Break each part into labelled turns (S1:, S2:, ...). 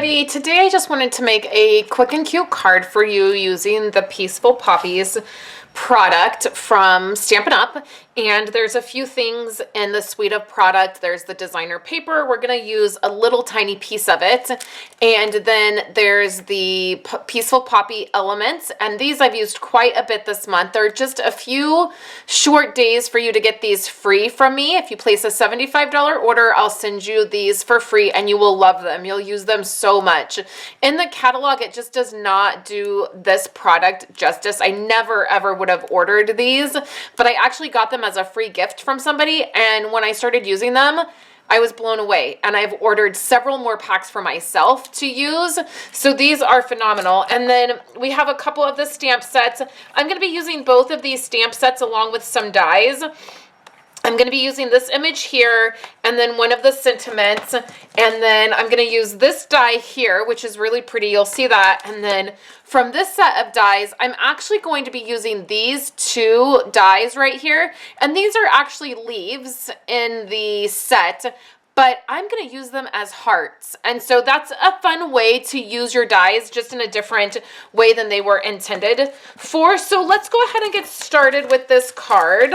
S1: everybody. Today I just wanted to make a quick and cute card for you using the Peaceful Poppies product from Stampin' Up. And there's a few things in the suite of product. There's the designer paper. We're going to use a little tiny piece of it. And then there's the Peaceful Poppy elements. And these I've used quite a bit this month. They're just a few short days for you to get these free from me. If you place a $75 order, I'll send you these for free and you will love them. You'll use them so much. In the catalog, it just does not do this product justice. I never ever would have ordered these, but I actually got them as a free gift from somebody, and when I started using them, I was blown away, and I've ordered several more packs for myself to use. So these are phenomenal. And then we have a couple of the stamp sets. I'm going to be using both of these stamp sets along with some dies. I'm going to be using this image here and then one of the sentiments, and then I'm going to use this die here, which is really pretty. You'll see that. And then from this set of dies, I'm actually going to be using these two dies right here. And these are actually leaves in the set, but I'm going to use them as hearts. And so that's a fun way to use your dies, just in a different way than they were intended for. So let's go ahead and get started with this card.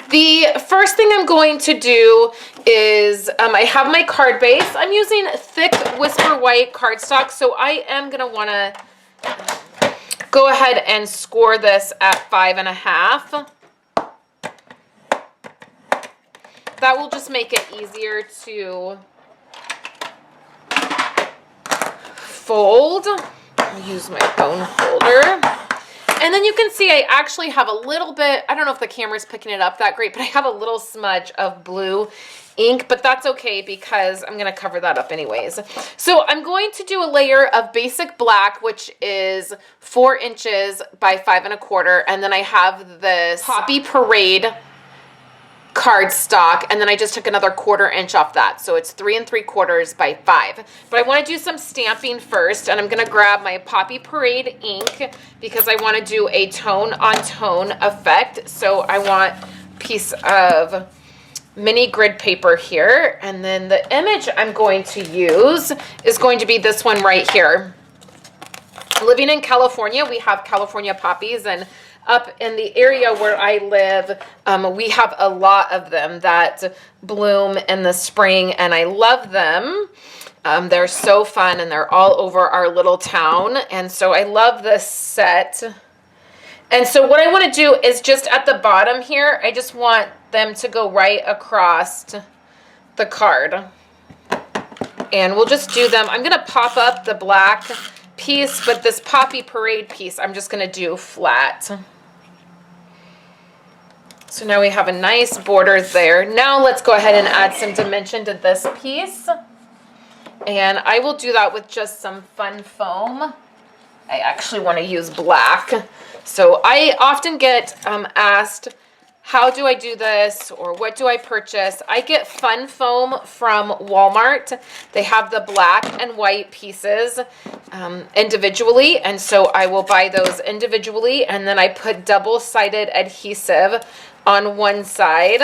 S1: The first thing I'm going to do is I have my card base. I'm using thick Whisper White cardstock, so I am going to want to go ahead and score this at 5.5. That will just make it easier to fold. I'll use my bone folder. And then you can see I actually have a little bit, I don't know if the camera's picking it up that great, but I have a little smudge of blue ink, but that's okay because I'm going to cover that up anyways. So I'm going to do a layer of basic black, which is 4 inches by 5.25. And then I have this Poppy Parade cardstock, and then I just took another 1/4 inch off that, so it's 3 3/4 by 5. But I want to do some stamping first, and I'm going to grab my Poppy Parade ink because I want to do a tone on tone effect. So I want a piece of mini grid paper here, and then the image I'm going to use is going to be this one right here. Living in California, we have California poppies, and up in the area where I live, we have a lot of them that bloom in the spring, and I love them. They're so fun, and they're all over our little town, and so I love this set. And so what I want to do is just at the bottom here, I just want them to go right across the card. And we'll just do them. I'm going to pop up the black piece, but this Poppy Parade piece, I'm just going to do flat. So now we have a nice border there. Now let's go ahead and add some dimension to this piece. And I will do that with just some fun foam. I actually want to use black. So I often get asked, how do I do this, or what do I purchase? I get fun foam from Walmart. They have the black and white pieces individually, and so I will buy those individually, and then I put double-sided adhesive on one side.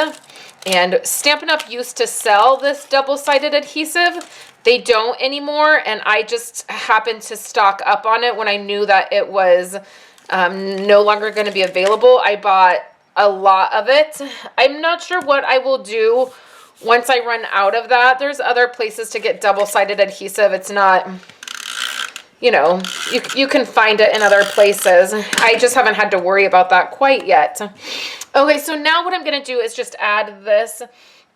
S1: And Stampin' Up! Used to sell this double-sided adhesive. They don't anymore, and I just happened to stock up on it when I knew that it was no longer going to be available. I bought a lot of it. I'm not sure what I will do once I run out of that. There's other places to get double-sided adhesive. It's not, you know, you can find it in other places. I just haven't had to worry about that quite yet. Okay, so now what I'm going to do is just add this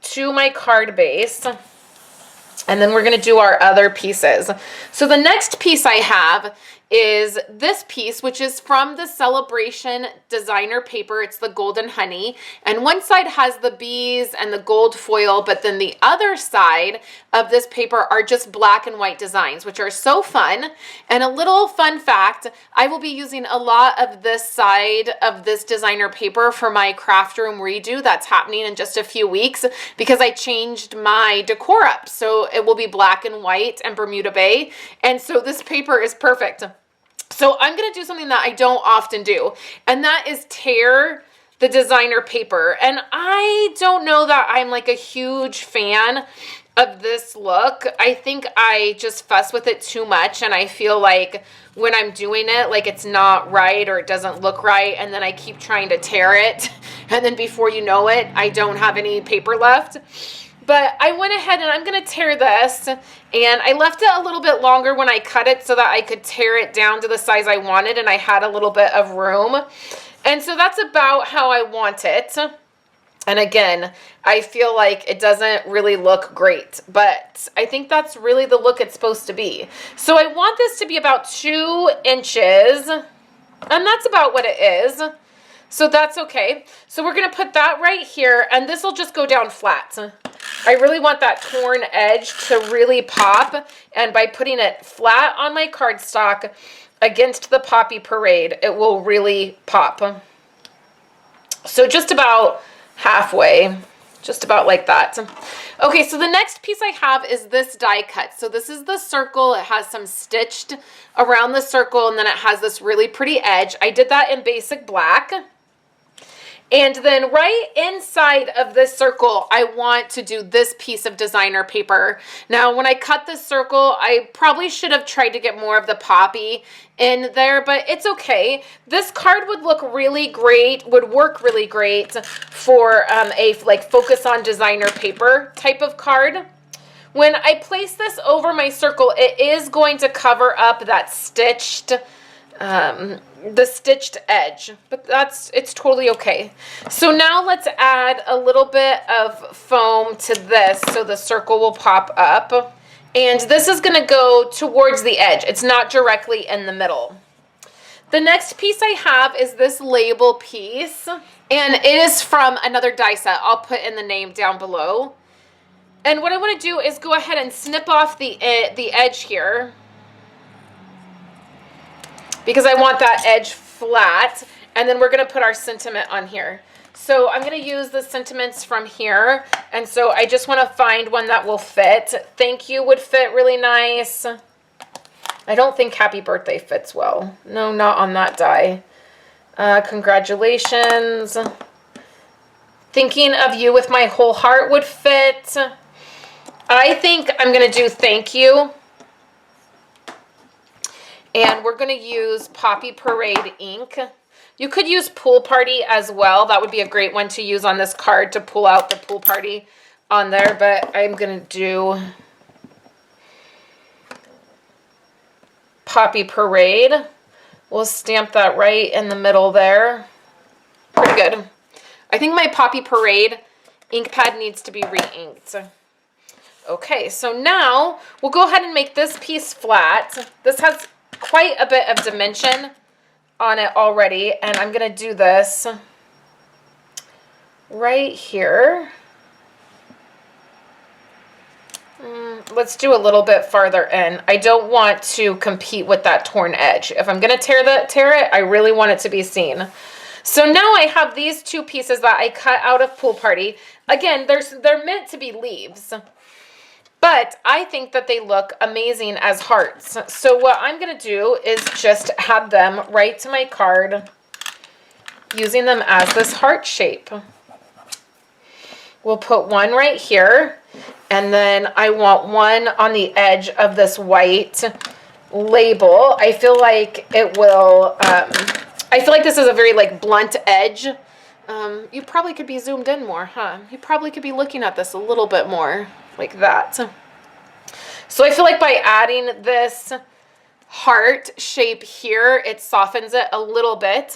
S1: to my card base. And then we're going to do our other pieces. So the next piece I have is this piece, which is from the Celebration designer paper. It's the Golden Honey. And one side has the bees and the gold foil, but then the other side of this paper are just black and white designs, which are so fun. And a little fun fact, I will be using a lot of this side of this designer paper for my craft room redo that's happening in just a few weeks because I changed my decor up. So it will be black and white and Bermuda Bay. And so this paper is perfect. So I'm going to do something that I don't often do, and that is tear the designer paper. And I don't know that I'm like a huge fan of this look. I think I just fuss with it too much, and I feel like when I'm doing it, like it's not right or it doesn't look right, and then I keep trying to tear it, and then before you know it, I don't have any paper left. But I went ahead and I'm going to tear this, and I left it a little bit longer when I cut it so that I could tear it down to the size I wanted, and I had a little bit of room. And so that's about how I want it. And again, I feel like it doesn't really look great, but I think that's really the look it's supposed to be. So I want this to be about 2 inches, and that's about what it is. So that's okay. So we're going to put that right here, and this will just go down flat. I really want that torn edge to really pop, and by putting it flat on my cardstock against the Poppy Parade, it will really pop. So just about halfway, just about like that. Okay, so the next piece I have is this die cut. So this is the circle. It has some stitched around the circle, and then it has this really pretty edge. I did that in basic black. And then right inside of this circle, I want to do this piece of designer paper. Now, when I cut this circle, I probably should have tried to get more of the poppy in there, but it's okay. This card would look really great, would work really great for a like focus on designer paper type of card. When I place this over my circle, it is going to cover up that stitched the stitched edge, but it's totally okay. So now let's add a little bit of foam to this so the circle will pop up, and this is going to go towards the edge. It's not directly in the middle. The next piece I have is this label piece, and it is from another die set. I'll put in the name down below. And what I want to do is go ahead and snip off the edge here, because I want that edge flat, and then we're going to put our sentiment on here. So I'm going to use the sentiments from here, and so I just want to find one that will fit. Thank you would fit really nice. I don't think happy birthday fits well. No, not on that die. Congratulations. Thinking of you with my whole heart would fit. I think I'm going to do thank you. And we're going to use Poppy Parade ink. You could use Pool Party as well. That would be a great one to use on this card to pull out the Pool Party on there. But I'm going to do Poppy Parade. We'll stamp that right in the middle there. Pretty good. I think my Poppy Parade ink pad needs to be re-inked. Okay, so now we'll go ahead and make this piece flat. This has quite a bit of dimension on it already, and I'm going to do this right here. Let's do a little bit farther in. I don't want to compete with that torn edge. If I'm going to tear it, I really want it to be seen. So now I have these 2 pieces that I cut out of Pool Party. Again, they're meant to be leaves, but I think that they look amazing as hearts. So what I'm going to do is just add them right to my card, using them as this heart shape. We'll put one right here, and then I want one on the edge of this white label. I feel like it will, I feel like this is a very like blunt edge. You probably could be zoomed in more, huh? You probably could be looking at this a little bit more. Like that. So I feel like by adding this heart shape here, it softens it a little bit.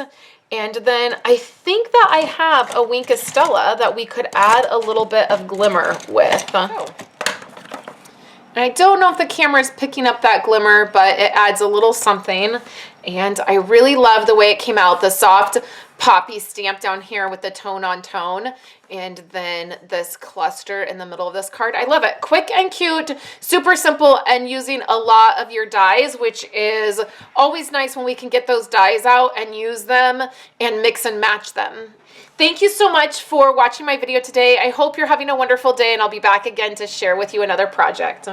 S1: And then I think that I have a Wink of Stella that we could add a little bit of glimmer with. Oh. And I don't know if the camera is picking up that glimmer, but it adds a little something. And I really love the way it came out. The soft poppy stamp down here with the tone on tone, and then this cluster in the middle of this card. I love it. Quick and cute, super simple, and using a lot of your dies, which is always nice when we can get those dies out and use them and mix and match them. Thank you so much for watching my video today. I hope you're having a wonderful day, and I'll be back again to share with you another project.